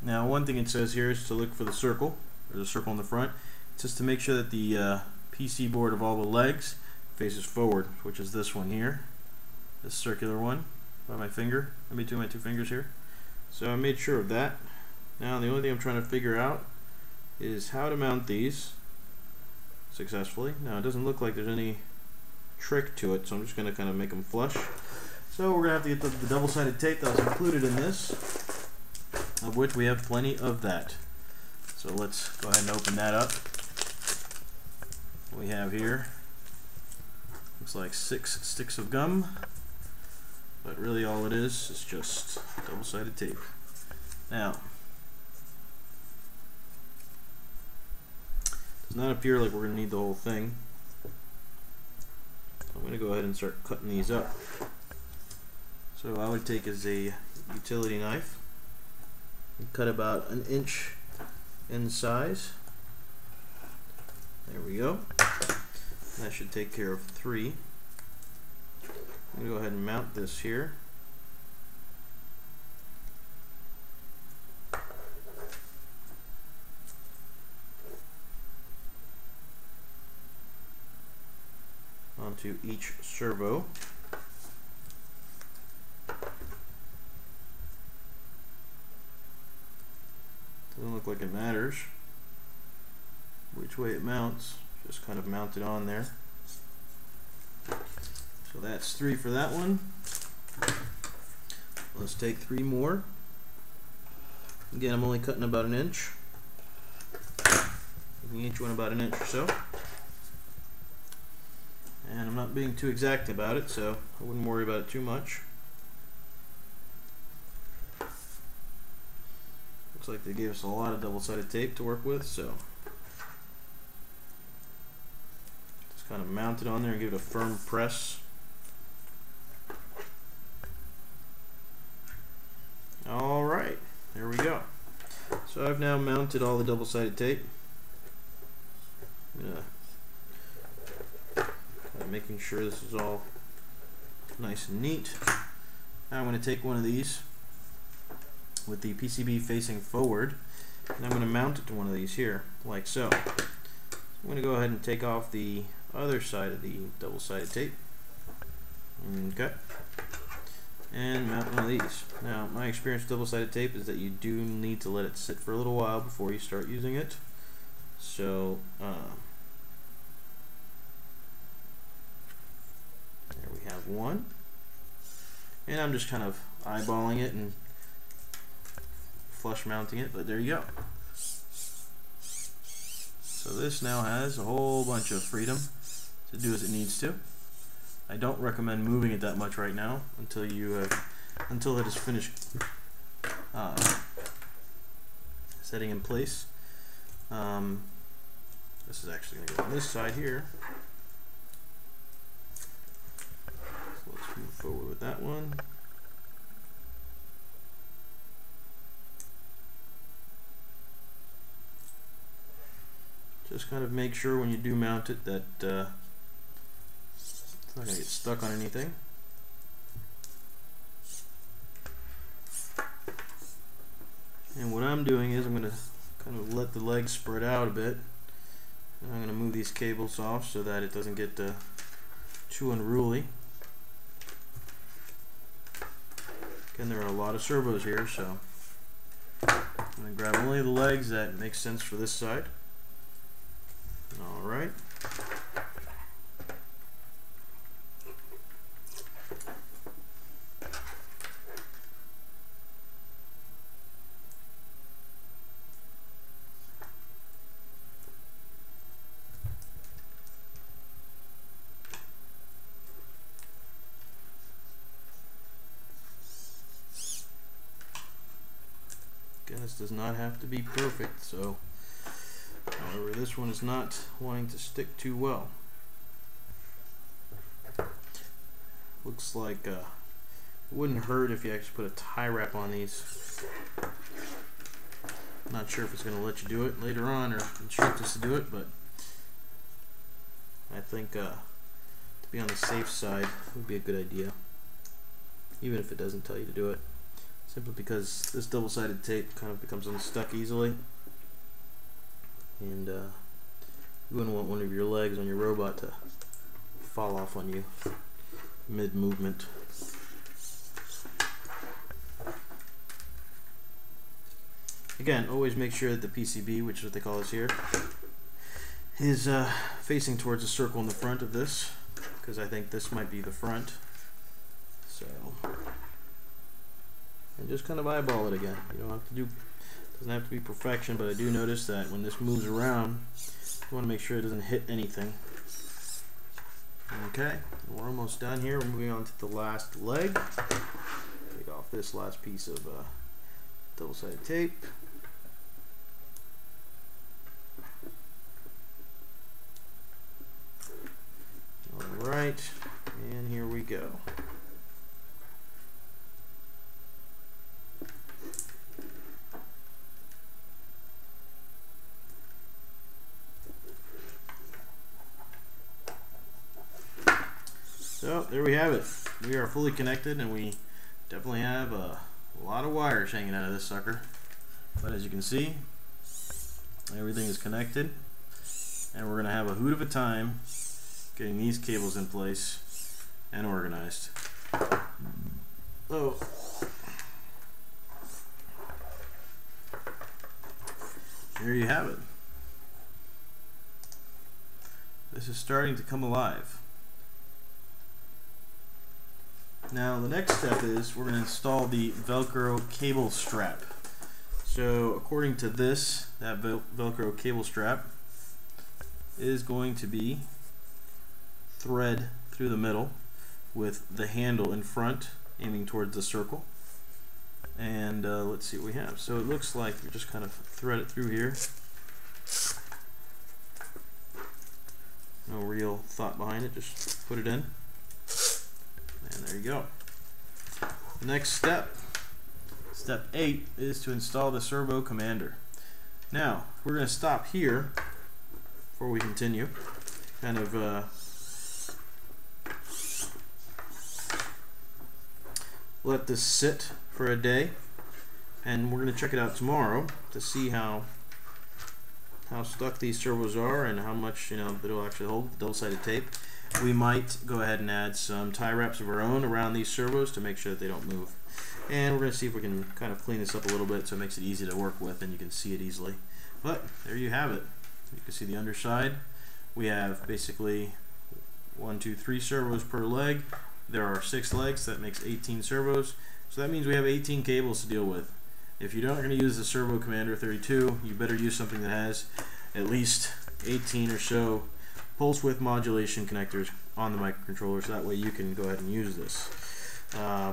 Now, one thing it says here is to look for the circle. There's a circle in the front. It's just to make sure that the PC board of all the legs faces forward, which is this one here, this circular one by my finger, in between my two fingers here. So I made sure of that. Now the only thing I'm trying to figure out is how to mount these successfully. Now it doesn't look like there's any trick to it, so I'm just going to kind of make them flush. So we're going to have to get the double-sided tape that was included in this, of which we have plenty of that. So let's go ahead and open that up. What we have here looks like 6 sticks of gum, but really all it is just double-sided tape. Now, it does not appear like we're going to need the whole thing. I'm going to go ahead and start cutting these up. So I would take as a utility knife and cut about 1 inch in size. There we go. That should take care of 3. I'm going to go ahead and mount this here. Onto each servo. Doesn't look like it matters which way it mounts, just kind of mount it on there. So that's 3 for that one. Let's take 3 more. Again, I'm only cutting about 1 inch. Each one about 1 inch or so. And I'm not being too exact about it, so I wouldn't worry about it too much. Looks like they gave us a lot of double-sided tape to work with, so just kind of mount it on there and give it a firm press. Alright, there we go. So I've now mounted all the double-sided tape. Making sure this is all nice and neat. Now I'm going to take one of these with the PCB facing forward, and I'm going to mount it to one of these here, like so. I'm going to go ahead and take off the other side of the double-sided tape. Okay. And mount one of these. Now, my experience with double-sided tape is that you do need to let it sit for a little while before you start using it. So, there we have one. And I'm just kind of eyeballing it and flush mounting it, but there you go. So this now has a whole bunch of freedom to do as it needs to. I don't recommend moving it that much right now until it is finished setting in place. This is actually going to go on this side here. So let's move forward with that one. Just kind of make sure when you do mount it that it's not going to get stuck on anything. And what I'm doing is I'm going to kind of let the legs spread out a bit. And I'm going to move these cables off so that it doesn't get too unruly. Again, there are a lot of servos here, so I'm going to grab only the legs that make sense for this side. Alright. Again, this does not have to be perfect, so however, this one is not wanting to stick too well. Looks like it wouldn't hurt if you actually put a tie wrap on these. Not sure if it's going to let you do it later on or instruct us to do it, but I think to be on the safe side would be a good idea, even if it doesn't tell you to do it. simply because this double-sided tape kind of becomes unstuck easily, and you wouldn't want one of your legs on your robot to fall off on you mid-movement. Again, always make sure that the PCB, which is what they call this here, is facing towards the circle in the front of this, because I think this might be the front. So, and just kind of eyeball it again. You don't have to do, doesn't have to be perfection, but I do notice that when this moves around, you want to make sure it doesn't hit anything. Okay, we're almost done here. We're moving on to the last leg. Take off this last piece of double-sided tape. Alright, and here we go. So there we have it. We are fully connected, and we definitely have a lot of wires hanging out of this sucker. But as you can see, everything is connected, and we're going to have a hoot of a time getting these cables in place and organized. So, there you have it. This is starting to come alive. Now the next step is we're going to install the Velcro cable strap. So according to this, that Velcro cable strap is going to be thread through the middle with the handle in front aiming towards the circle. And let's see what we have. So it looks like you just kind of thread it through here. No real thought behind it, just put it in. And there you go. The next step, step 8, is to install the servo commander. Now, we're going to stop here before we continue. Kind of let this sit for a day, and we're going to check it out tomorrow to see how stuck these servos are and how much it'll actually hold the double-sided tape. We might go ahead and add some tie wraps of our own around these servos to make sure that they don't move. And we're going to see if we can kind of clean this up a little bit so it makes it easy to work with and you can see it easily. But there you have it. You can see the underside. We have basically 1, 2, 3 servos per leg. There are 6 legs, so that makes 18 servos. So that means we have 18 cables to deal with. If you're not going to use the Servo Commander 32, you better use something that has at least 18 or so pulse width modulation connectors on the microcontroller, so that way you can go ahead and use this.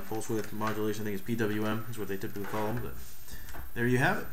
Pulse width modulation, I think is PWM, is what they typically call them, but there you have it.